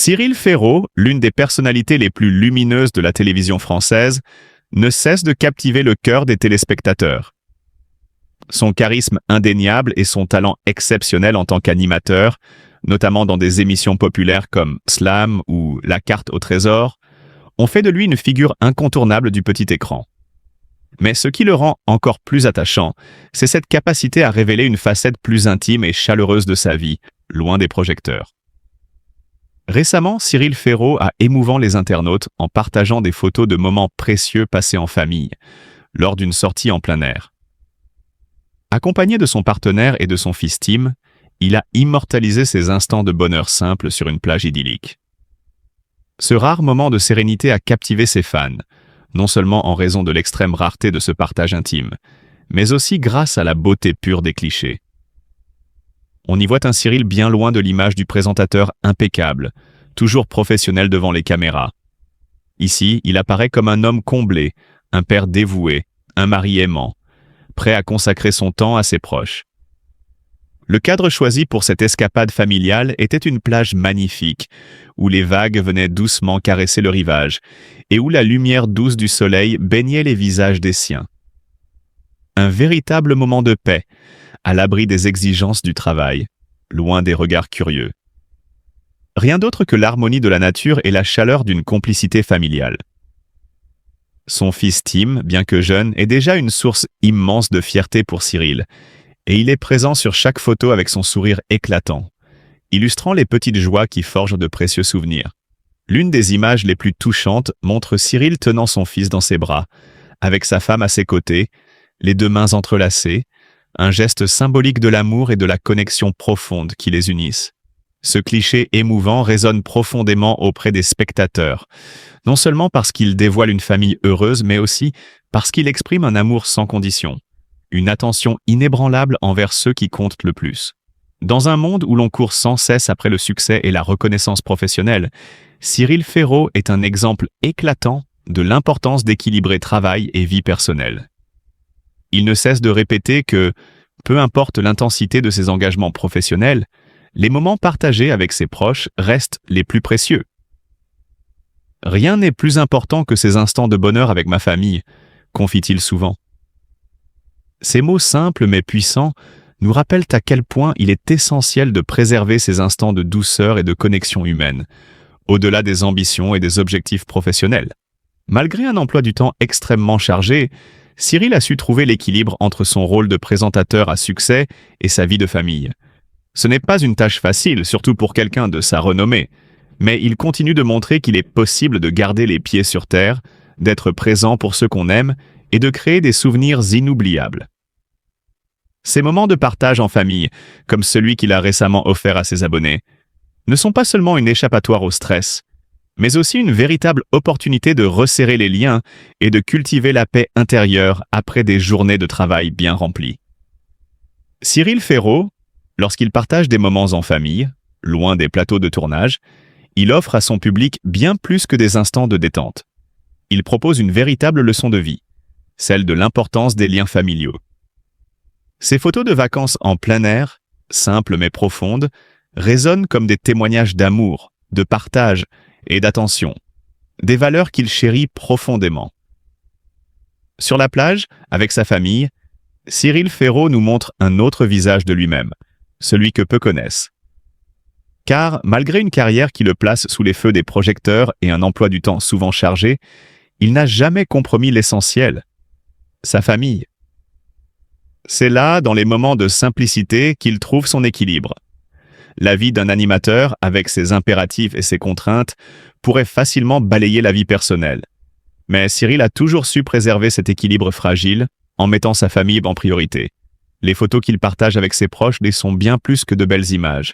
Cyril Ferraud, l'une des personnalités les plus lumineuses de la télévision française, ne cesse de captiver le cœur des téléspectateurs. Son charisme indéniable et son talent exceptionnel en tant qu'animateur, notamment dans des émissions populaires comme Slam ou La Carte au Trésor, ont fait de lui une figure incontournable du petit écran. Mais ce qui le rend encore plus attachant, c'est cette capacité à révéler une facette plus intime et chaleureuse de sa vie, loin des projecteurs. Récemment, Cyril Ferraud a émouvant les internautes en partageant des photos de moments précieux passés en famille, lors d'une sortie en plein air. Accompagné de son partenaire et de son fils Tim, il a immortalisé ces instants de bonheur simple sur une plage idyllique. Ce rare moment de sérénité a captivé ses fans, non seulement en raison de l'extrême rareté de ce partage intime, mais aussi grâce à la beauté pure des clichés. On y voit un Cyril bien loin de l'image du présentateur impeccable, toujours professionnel devant les caméras. Ici, il apparaît comme un homme comblé, un père dévoué, un mari aimant, prêt à consacrer son temps à ses proches. Le cadre choisi pour cette escapade familiale était une plage magnifique, où les vagues venaient doucement caresser le rivage, et où la lumière douce du soleil baignait les visages des siens. Un véritable moment de paix, à l'abri des exigences du travail, loin des regards curieux. Rien d'autre que l'harmonie de la nature et la chaleur d'une complicité familiale. Son fils Tim, bien que jeune, est déjà une source immense de fierté pour Cyril, et il est présent sur chaque photo avec son sourire éclatant, illustrant les petites joies qui forgent de précieux souvenirs. L'une des images les plus touchantes montre Cyril tenant son fils dans ses bras, avec sa femme à ses côtés, les deux mains entrelacées, un geste symbolique de l'amour et de la connexion profonde qui les unissent. Ce cliché émouvant résonne profondément auprès des spectateurs, non seulement parce qu'il dévoile une famille heureuse, mais aussi parce qu'il exprime un amour sans condition, une attention inébranlable envers ceux qui comptent le plus. Dans un monde où l'on court sans cesse après le succès et la reconnaissance professionnelle, Cyril Ferraud est un exemple éclatant de l'importance d'équilibrer travail et vie personnelle. Il ne cesse de répéter que, peu importe l'intensité de ses engagements professionnels, les moments partagés avec ses proches restent les plus précieux. Rien n'est plus important que ces instants de bonheur avec ma famille, confie-t-il souvent. Ces mots simples mais puissants nous rappellent à quel point il est essentiel de préserver ces instants de douceur et de connexion humaine, au-delà des ambitions et des objectifs professionnels. Malgré un emploi du temps extrêmement chargé, Cyril a su trouver l'équilibre entre son rôle de présentateur à succès et sa vie de famille. Ce n'est pas une tâche facile, surtout pour quelqu'un de sa renommée, mais il continue de montrer qu'il est possible de garder les pieds sur terre, d'être présent pour ceux qu'on aime et de créer des souvenirs inoubliables. Ces moments de partage en famille, comme celui qu'il a récemment offert à ses abonnés, ne sont pas seulement une échappatoire au stress, mais aussi une véritable opportunité de resserrer les liens et de cultiver la paix intérieure après des journées de travail bien remplies. Cyril Ferraud, lorsqu'il partage des moments en famille, loin des plateaux de tournage, il offre à son public bien plus que des instants de détente. Il propose une véritable leçon de vie, celle de l'importance des liens familiaux. Ces photos de vacances en plein air, simples mais profondes, résonnent comme des témoignages d'amour, de partage et d'attention, des valeurs qu'il chérit profondément. Sur la plage, avec sa famille, Cyril Ferraud nous montre un autre visage de lui-même, celui que peu connaissent. Car, malgré une carrière qui le place sous les feux des projecteurs et un emploi du temps souvent chargé, il n'a jamais compromis l'essentiel, sa famille. C'est là, dans les moments de simplicité, qu'il trouve son équilibre. La vie d'un animateur, avec ses impératifs et ses contraintes, pourrait facilement balayer la vie personnelle. Mais Cyril a toujours su préserver cet équilibre fragile en mettant sa famille en priorité. Les photos qu'il partage avec ses proches les sont bien plus que de belles images.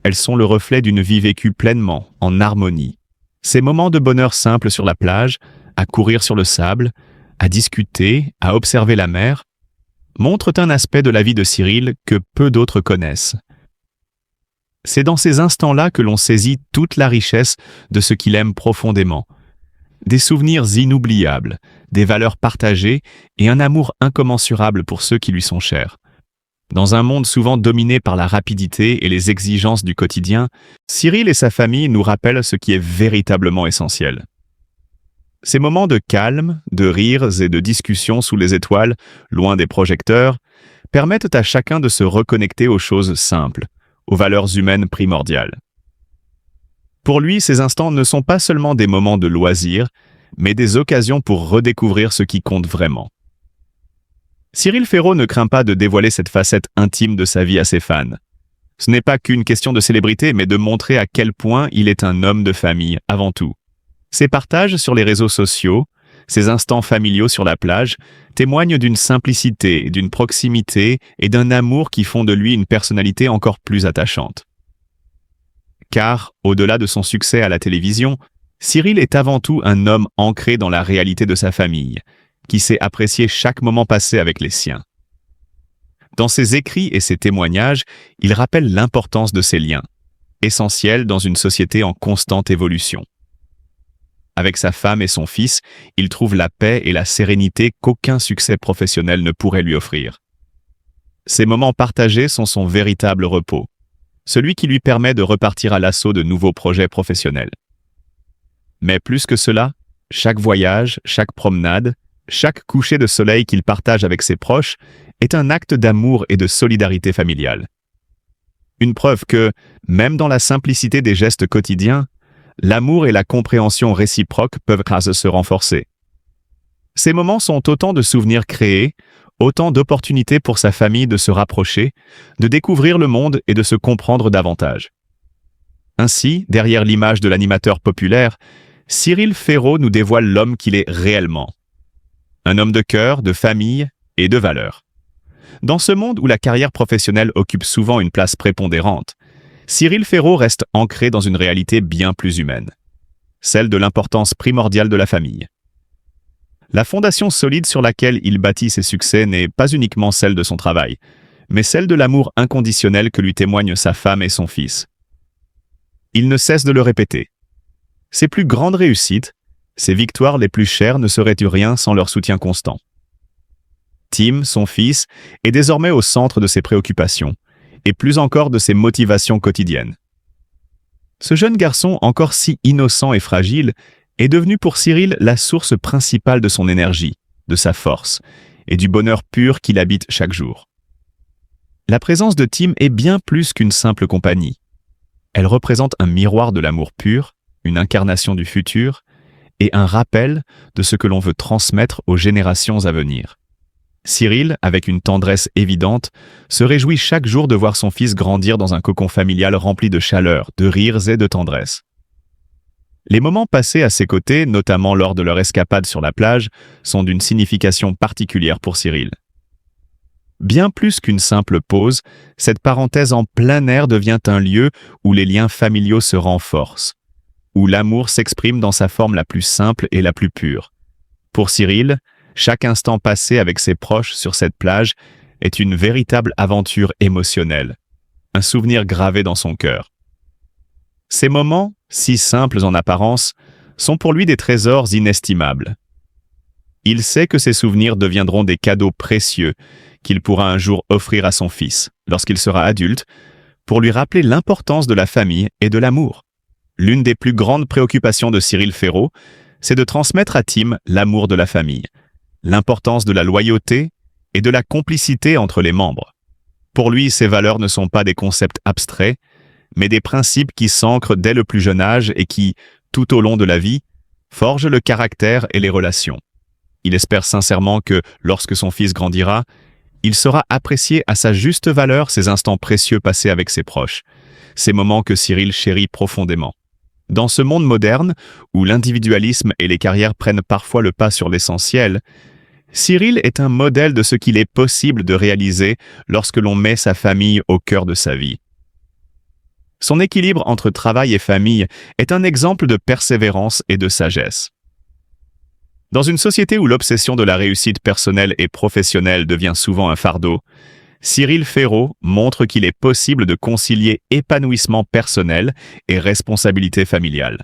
Elles sont le reflet d'une vie vécue pleinement, en harmonie. Ces moments de bonheur simple sur la plage, à courir sur le sable, à discuter, à observer la mer, montrent un aspect de la vie de Cyril que peu d'autres connaissent. C'est dans ces instants-là que l'on saisit toute la richesse de ce qu'il aime profondément. Des souvenirs inoubliables, des valeurs partagées et un amour incommensurable pour ceux qui lui sont chers. Dans un monde souvent dominé par la rapidité et les exigences du quotidien, Cyril et sa famille nous rappellent ce qui est véritablement essentiel. Ces moments de calme, de rires et de discussions sous les étoiles, loin des projecteurs, permettent à chacun de se reconnecter aux choses simples, aux valeurs humaines primordiales. Pour lui, ces instants ne sont pas seulement des moments de loisir, mais des occasions pour redécouvrir ce qui compte vraiment. Cyril Ferraud ne craint pas de dévoiler cette facette intime de sa vie à ses fans. Ce n'est pas qu'une question de célébrité, mais de montrer à quel point il est un homme de famille avant tout. Ses partages sur les réseaux sociaux, ses instants familiaux sur la plage, témoignent d'une simplicité, d'une proximité et d'un amour qui font de lui une personnalité encore plus attachante. Car, au-delà de son succès à la télévision, Cyril est avant tout un homme ancré dans la réalité de sa famille, qui sait apprécier chaque moment passé avec les siens. Dans ses écrits et ses témoignages, il rappelle l'importance de ces liens, essentiels dans une société en constante évolution. Avec sa femme et son fils, il trouve la paix et la sérénité qu'aucun succès professionnel ne pourrait lui offrir. Ces moments partagés sont son véritable repos, celui qui lui permet de repartir à l'assaut de nouveaux projets professionnels. Mais plus que cela, chaque voyage, chaque promenade, chaque coucher de soleil qu'il partage avec ses proches est un acte d'amour et de solidarité familiale. Une preuve que, même dans la simplicité des gestes quotidiens, l'amour et la compréhension réciproque peuvent se renforcer. Ces moments sont autant de souvenirs créés, autant d'opportunités pour sa famille de se rapprocher, de découvrir le monde et de se comprendre davantage. Ainsi, derrière l'image de l'animateur populaire, Cyril Ferraud nous dévoile l'homme qu'il est réellement. Un homme de cœur, de famille et de valeurs. Dans ce monde où la carrière professionnelle occupe souvent une place prépondérante, Cyril Ferraud reste ancré dans une réalité bien plus humaine, celle de l'importance primordiale de la famille. La fondation solide sur laquelle il bâtit ses succès n'est pas uniquement celle de son travail, mais celle de l'amour inconditionnel que lui témoignent sa femme et son fils. Il ne cesse de le répéter. Ses plus grandes réussites, ses victoires les plus chères ne seraient rien sans leur soutien constant. Tim, son fils, est désormais au centre de ses préoccupations, et plus encore de ses motivations quotidiennes. Ce jeune garçon, encore si innocent et fragile, est devenu pour Cyril la source principale de son énergie, de sa force, et du bonheur pur qu'il habite chaque jour. La présence de Tim est bien plus qu'une simple compagnie. Elle représente un miroir de l'amour pur, une incarnation du futur, et un rappel de ce que l'on veut transmettre aux générations à venir. Cyril, avec une tendresse évidente, se réjouit chaque jour de voir son fils grandir dans un cocon familial rempli de chaleur, de rires et de tendresse. Les moments passés à ses côtés, notamment lors de leur escapade sur la plage, sont d'une signification particulière pour Cyril. Bien plus qu'une simple pause, cette parenthèse en plein air devient un lieu où les liens familiaux se renforcent, où l'amour s'exprime dans sa forme la plus simple et la plus pure. Pour Cyril, chaque instant passé avec ses proches sur cette plage est une véritable aventure émotionnelle, un souvenir gravé dans son cœur. Ces moments, si simples en apparence, sont pour lui des trésors inestimables. Il sait que ces souvenirs deviendront des cadeaux précieux qu'il pourra un jour offrir à son fils, lorsqu'il sera adulte, pour lui rappeler l'importance de la famille et de l'amour. L'une des plus grandes préoccupations de Cyril Ferraud, c'est de transmettre à Tim l'amour de la famille, l'importance de la loyauté et de la complicité entre les membres. Pour lui, ces valeurs ne sont pas des concepts abstraits, mais des principes qui s'ancrent dès le plus jeune âge et qui, tout au long de la vie, forgent le caractère et les relations. Il espère sincèrement que, lorsque son fils grandira, il saura apprécier à sa juste valeur ces instants précieux passés avec ses proches, ces moments que Cyril chérit profondément. Dans ce monde moderne, où l'individualisme et les carrières prennent parfois le pas sur l'essentiel, Cyril est un modèle de ce qu'il est possible de réaliser lorsque l'on met sa famille au cœur de sa vie. Son équilibre entre travail et famille est un exemple de persévérance et de sagesse. Dans une société où l'obsession de la réussite personnelle et professionnelle devient souvent un fardeau, Cyril Ferraud montre qu'il est possible de concilier épanouissement personnel et responsabilité familiale.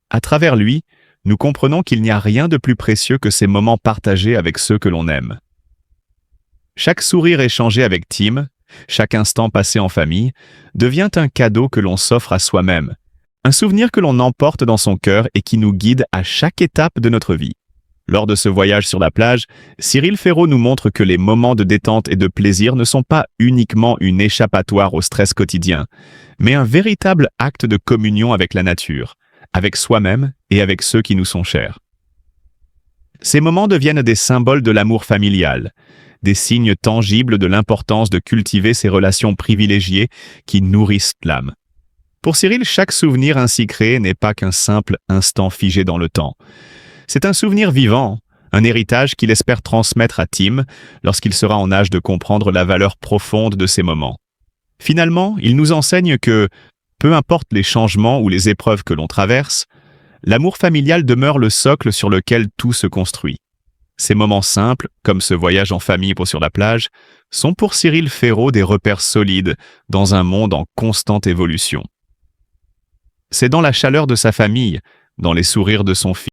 À travers lui, nous comprenons qu'il n'y a rien de plus précieux que ces moments partagés avec ceux que l'on aime. Chaque sourire échangé avec Tim, chaque instant passé en famille, devient un cadeau que l'on s'offre à soi-même, un souvenir que l'on emporte dans son cœur et qui nous guide à chaque étape de notre vie. Lors de ce voyage sur la plage, Cyril Ferraud nous montre que les moments de détente et de plaisir ne sont pas uniquement une échappatoire au stress quotidien, mais un véritable acte de communion avec la nature, avec soi-même et avec ceux qui nous sont chers. Ces moments deviennent des symboles de l'amour familial, des signes tangibles de l'importance de cultiver ces relations privilégiées qui nourrissent l'âme. Pour Cyril, chaque souvenir ainsi créé n'est pas qu'un simple instant figé dans le temps. C'est un souvenir vivant, un héritage qu'il espère transmettre à Tim lorsqu'il sera en âge de comprendre la valeur profonde de ces moments. Finalement, il nous enseigne que, peu importe les changements ou les épreuves que l'on traverse, l'amour familial demeure le socle sur lequel tout se construit. Ces moments simples, comme ce voyage en famille sur la plage, sont pour Cyril Ferraud des repères solides dans un monde en constante évolution. C'est dans la chaleur de sa famille, dans les sourires de son fils,